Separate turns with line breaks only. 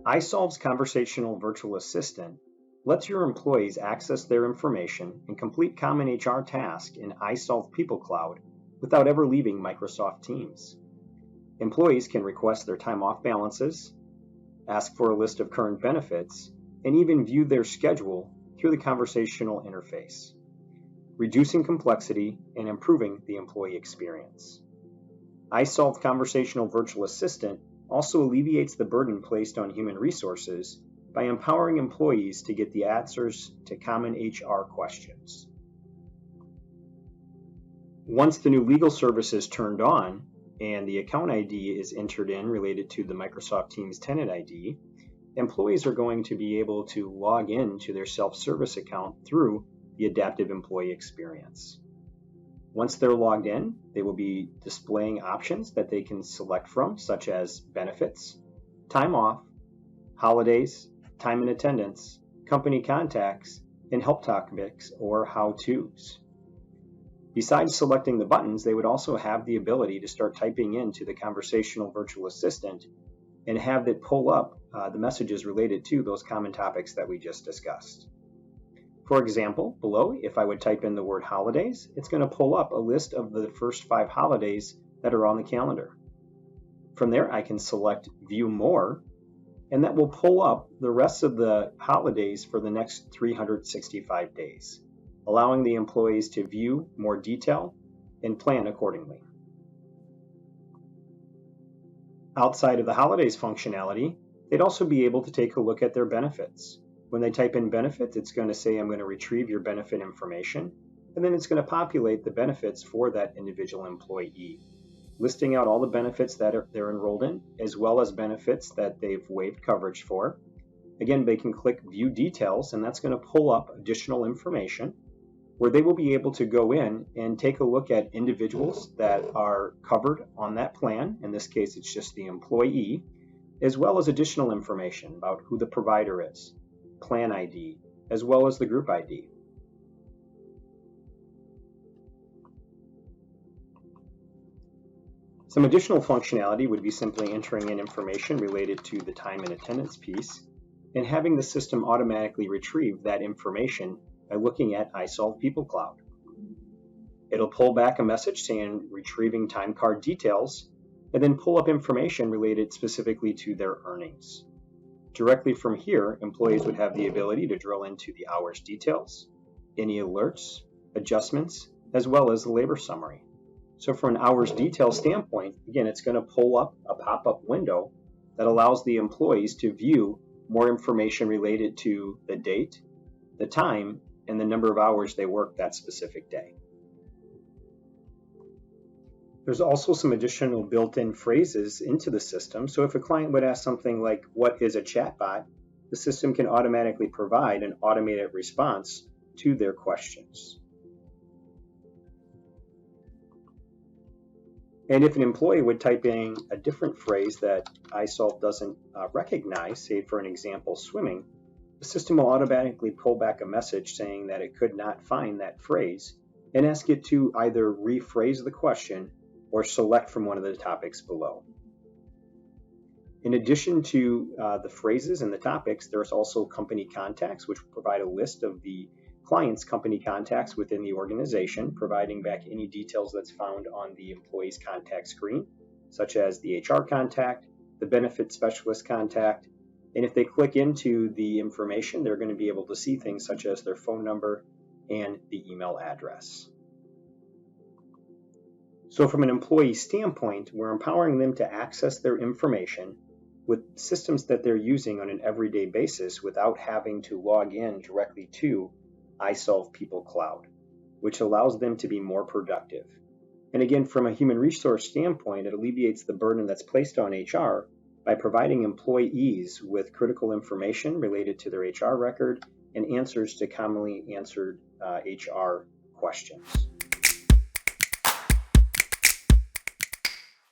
isolved's conversational virtual assistant lets your employees access their information and complete common HR tasks in isolved People Cloud without ever leaving Microsoft Teams. Employees can request their time off balances, ask for a list of current benefits, and even view their schedule through the conversational interface, reducing complexity and improving the employee experience. isolved Conversational Virtual Assistant also alleviates the burden placed on human resources by empowering employees to get the answers to common HR questions. Once the new legal service is turned on and the account ID is entered in related to the Microsoft Teams tenant ID, employees are going to be able to log in to their self-service account through the adaptive employee experience. Once they're logged in, they will be displaying options that they can select from, such as benefits, time off, holidays, time and attendance, company contacts, and help topics or how-tos. Besides selecting the buttons, they would also have the ability to start typing into the conversational virtual assistant and have it pull up the messages related to those common topics that we just discussed. For example, below, if I would type in the word holidays, it's going to pull up a list of the first 5 holidays that are on the calendar. From there, I can select View More, and that will pull up the rest of the holidays for the next 365 days, allowing the employees to view more detail and plan accordingly. Outside of the holidays functionality, they'd also be able to take a look at their benefits. When they type in benefits, it's going to say, I'm going to retrieve your benefit information, and then it's going to populate the benefits for that individual employee, listing out all the benefits that they're enrolled in, as well as benefits that they've waived coverage for. Again, they can click View Details, and that's going to pull up additional information where they will be able to go in and take a look at individuals that are covered on that plan. In this case, it's just the employee, as well as additional information about who the provider is, plan ID, as well as the group ID. Some additional functionality would be simply entering in information related to the time and attendance piece and having the system automatically retrieve that information by looking at isolved People Cloud. It'll pull back a message saying retrieving time card details and then pull up information related specifically to their earnings. Directly from here, employees would have the ability to drill into the hours details, any alerts, adjustments, as well as the labor summary. So from an hours detail standpoint, again, it's going to pull up a pop-up window that allows the employees to view more information related to the date, the time, and the number of hours they worked that specific day. There's also some additional built-in phrases into the system. So if a client would ask something like, what is a chatbot? The system can automatically provide an automated response to their questions. And if an employee would type in a different phrase that isolved doesn't recognize, say for an example, swimming, the system will automatically pull back a message saying that it could not find that phrase and ask it to either rephrase the question or select from one of the topics below. In addition to the phrases and the topics, there's also company contacts, which provide a list of the client's company contacts within the organization, providing back any details that's found on the employee's contact screen, such as the HR contact, the benefit specialist contact, and if they click into the information, they're going to be able to see things such as their phone number and the email address. So from an employee standpoint, we're empowering them to access their information with systems that they're using on an everyday basis without having to log in directly to isolved People Cloud, which allows them to be more productive. And again, from a human resource standpoint, it alleviates the burden that's placed on HR by providing employees with critical information related to their HR record and answers to commonly answered HR questions.